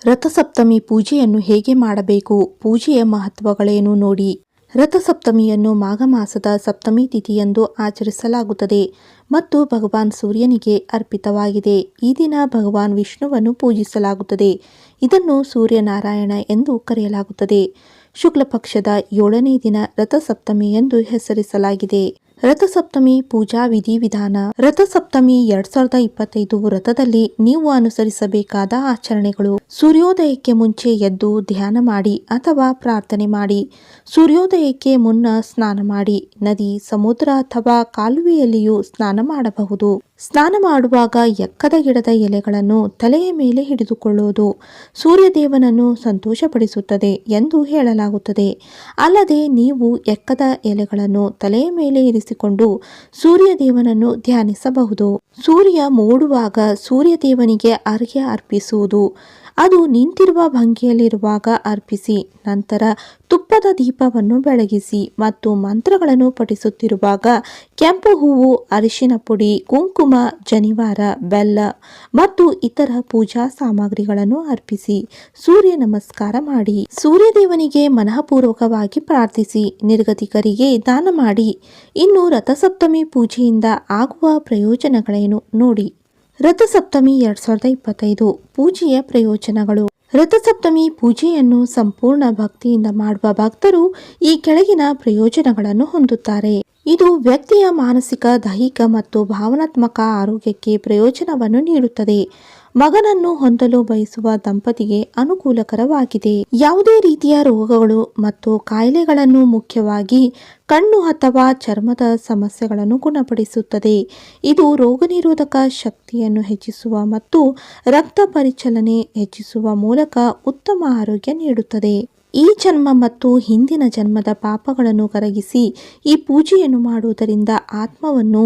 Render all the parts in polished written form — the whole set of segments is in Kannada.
ರಥಸಪ್ತಮಿ ಪೂಜೆಯನ್ನು ಹೇಗೆ ಮಾಡಬೇಕು? ಪೂಜೆಯ ಮಹತ್ವಗಳೇನು ನೋಡಿ. ರಥಸಪ್ತಮಿಯನ್ನು ಮಾಘ ಮಾಸದ ಸಪ್ತಮಿ ತಿಥಿಯಂದು ಆಚರಿಸಲಾಗುತ್ತದೆ ಮತ್ತು ಭಗವಾನ್ ಸೂರ್ಯನಿಗೆ ಅರ್ಪಿತವಾಗಿದೆ. ಈ ದಿನ ಭಗವಾನ್ ವಿಷ್ಣುವನ್ನು ಪೂಜಿಸಲಾಗುತ್ತದೆ. ಇದನ್ನು ಸೂರ್ಯನಾರಾಯಣ ಎಂದು ಕರೆಯಲಾಗುತ್ತದೆ. ಶುಕ್ಲ ಪಕ್ಷದ 7ನೇ ದಿನ ರಥಸಪ್ತಮಿ ಎಂದು ಹೆಸರಿಸಲಾಗಿದೆ. ರಥಸಪ್ತಮಿ ಪೂಜಾ ವಿಧಿವಿಧಾನ. ರಥಸಪ್ತಮಿ 2025 ವ್ರತದಲ್ಲಿ ನೀವು ಅನುಸರಿಸಬೇಕಾದ ಆಚರಣೆಗಳು. ಸೂರ್ಯೋದಯಕ್ಕೆ ಮುಂಚೆ ಎದ್ದು ಧ್ಯಾನ ಮಾಡಿ ಅಥವಾ ಪ್ರಾರ್ಥನೆ ಮಾಡಿ. ಸೂರ್ಯೋದಯಕ್ಕೆ ಮುನ್ನ ಸ್ನಾನ ಮಾಡಿ. ನದಿ, ಸಮುದ್ರ ಅಥವಾ ಕಾಲುವೆಯಲ್ಲಿಯೂ ಸ್ನಾನ ಮಾಡಬಹುದು. ಸ್ನಾನ ಮಾಡುವಾಗ ಎಕ್ಕದ ಗಿಡದ ಎಲೆಗಳನ್ನು ತಲೆಯ ಮೇಲೆ ಹಿಡಿದುಕೊಳ್ಳುವುದು ಸೂರ್ಯದೇವನನ್ನು ಸಂತೋಷಪಡಿಸುತ್ತದೆ ಎಂದು ಹೇಳಲಾಗುತ್ತದೆ. ಅಲ್ಲದೆ ನೀವು ಎಕ್ಕದ ಎಲೆಗಳನ್ನು ತಲೆಯ ಮೇಲೆ ಇರಿಸಿಕೊಂಡು ಸೂರ್ಯದೇವನನ್ನು ಧ್ಯಾನಿಸಬಹುದು. ಸೂರ್ಯ ಮೂಡುವಾಗ ಸೂರ್ಯದೇವನಿಗೆ ಅರ್ಘ್ಯ ಅರ್ಪಿಸುವುದು. ಅದು ನಿಂತಿರುವ ಭಂಗಿಯಲ್ಲಿರುವಾಗ ಅರ್ಪಿಸಿ. ನಂತರ ತುಪ್ಪದ ದೀಪವನ್ನು ಬೆಳಗಿಸಿ ಮತ್ತು ಮಂತ್ರಗಳನ್ನು ಪಠಿಸುತ್ತಿರುವಾಗ ಕೆಂಪು ಹೂವು, ಅರಿಶಿನ ಪುಡಿ, ಕುಂಕುಮ, ಜನಿವಾರ, ಬೆಲ್ಲ ಮತ್ತು ಇತರ ಪೂಜಾ ಸಾಮಗ್ರಿಗಳನ್ನು ಅರ್ಪಿಸಿ ಸೂರ್ಯ ನಮಸ್ಕಾರ ಮಾಡಿ. ಸೂರ್ಯದೇವನಿಗೆ ಮನಃಪೂರ್ವಕವಾಗಿ ಪ್ರಾರ್ಥಿಸಿ. ನಿರ್ಗತಿಕರಿಗೆ ದಾನ ಮಾಡಿ. ಇನ್ನು ರಥಸಪ್ತಮಿ ಪೂಜೆಯಿಂದ ಆಗುವ ಪ್ರಯೋಜನಗಳೇನು ನೋಡಿ. ರಥಸಪ್ತಮಿ 2025 ಪೂಜೆಯ ಪ್ರಯೋಜನಗಳು. ರಥಸಪ್ತಮಿ ಪೂಜೆಯನ್ನು ಸಂಪೂರ್ಣ ಭಕ್ತಿಯಿಂದ ಮಾಡುವ ಭಕ್ತರು ಈ ಕೆಳಗಿನ ಪ್ರಯೋಜನಗಳನ್ನು ಹೊಂದುತ್ತಾರೆ. ಇದು ವ್ಯಕ್ತಿಯ ಮಾನಸಿಕ, ದೈಹಿಕ ಮತ್ತು ಭಾವನಾತ್ಮಕ ಆರೋಗ್ಯಕ್ಕೆ ಪ್ರಯೋಜನವನ್ನು ನೀಡುತ್ತದೆ. ಮಗನನ್ನು ಹೊಂದಲು ಬಯಸುವ ದಂಪತಿಗೆ ಅನುಕೂಲಕರವಾಗಿದೆ. ಯಾವುದೇ ರೀತಿಯ ರೋಗಗಳು ಮತ್ತು ಕಾಯಿಲೆಗಳನ್ನು, ಮುಖ್ಯವಾಗಿ ಕಣ್ಣು ಅಥವಾ ಚರ್ಮದ ಸಮಸ್ಯೆಗಳನ್ನು ಗುಣಪಡಿಸುತ್ತದೆ. ಇದು ರೋಗನಿರೋಧಕ ಶಕ್ತಿಯನ್ನು ಹೆಚ್ಚಿಸುವ ಮತ್ತು ರಕ್ತ ಪರಿಚಲನೆ ಹೆಚ್ಚಿಸುವ ಮೂಲಕ ಉತ್ತಮ ಆರೋಗ್ಯ ನೀಡುತ್ತದೆ. ಈ ಜನ್ಮ ಮತ್ತು ಹಿಂದಿನ ಜನ್ಮದ ಪಾಪಗಳನ್ನು ಕರಗಿಸಿ ಈ ಪೂಜೆಯನ್ನು ಮಾಡುವುದರಿಂದ ಆತ್ಮವನ್ನು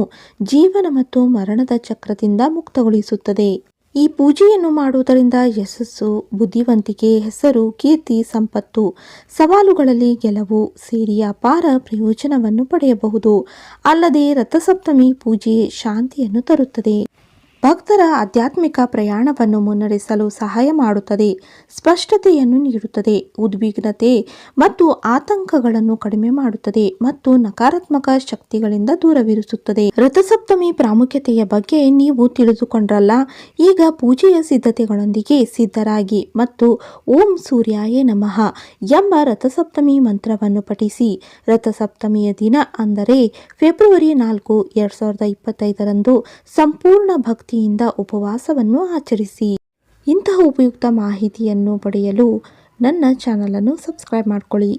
ಜೀವನ ಮತ್ತು ಮರಣದ ಚಕ್ರದಿಂದ ಮುಕ್ತಗೊಳಿಸುತ್ತದೆ. ಈ ಪೂಜೆಯನ್ನು ಮಾಡುವುದರಿಂದ ಯಶಸ್ಸು, ಬುದ್ಧಿವಂತಿಕೆ, ಹೆಸರು, ಕೀರ್ತಿ, ಸಂಪತ್ತು, ಸವಾಲುಗಳಲ್ಲಿ ಗೆಲುವು ಸೇರಿ ಅಪಾರ ಪ್ರಯೋಜನವನ್ನು ಪಡೆಯಬಹುದು. ಅಲ್ಲದೆ ರಥಸಪ್ತಮಿ ಪೂಜೆ ಶಾಂತಿಯನ್ನು ತರುತ್ತದೆ. ಭಕ್ತರ ಆಧ್ಯಾತ್ಮಿಕ ಪ್ರಯಾಣವನ್ನು ಮುನ್ನಡೆಸಲು ಸಹಾಯ ಮಾಡುತ್ತದೆ. ಸ್ಪಷ್ಟತೆಯನ್ನು ನೀಡುತ್ತದೆ. ಉದ್ವಿಗ್ನತೆ ಮತ್ತು ಆತಂಕಗಳನ್ನು ಕಡಿಮೆ ಮಾಡುತ್ತದೆ ಮತ್ತು ನಕಾರಾತ್ಮಕ ಶಕ್ತಿಗಳಿಂದ ದೂರವಿರಿಸುತ್ತದೆ. ರಥಸಪ್ತಮಿ ಪ್ರಾಮುಖ್ಯತೆಯ ಬಗ್ಗೆ ನೀವು ತಿಳಿದುಕೊಂಡ್ರಲ್ಲ. ಈಗ ಪೂಜೆಯ ಸಿದ್ಧತೆಗಳೊಂದಿಗೆ ಸಿದ್ಧರಾಗಿ ಮತ್ತು ಓಂ ಸೂರ್ಯಾಯ ನಮಃ ಎಂಬ ರಥಸಪ್ತಮಿ ಮಂತ್ರವನ್ನು ಪಠಿಸಿ. ರಥಸಪ್ತಮಿಯ ದಿನ ಅಂದರೆ ಫೆಬ್ರವರಿ 4, 2025 ಸಂಪೂರ್ಣ ಭಕ್ತಿಯಿಂದ ಉಪವಾಸವನ್ನು ಆಚರಿಸಿ. ಇಂತಹ ಉಪಯುಕ್ತ ಮಾಹಿತಿಯನ್ನು ಪಡೆಯಲು ನನ್ನ ಚಾನಲ್ ಅನ್ನು ಸಬ್ಸ್ಕ್ರೈಬ್ ಮಾಡಿಕೊಳ್ಳಿ.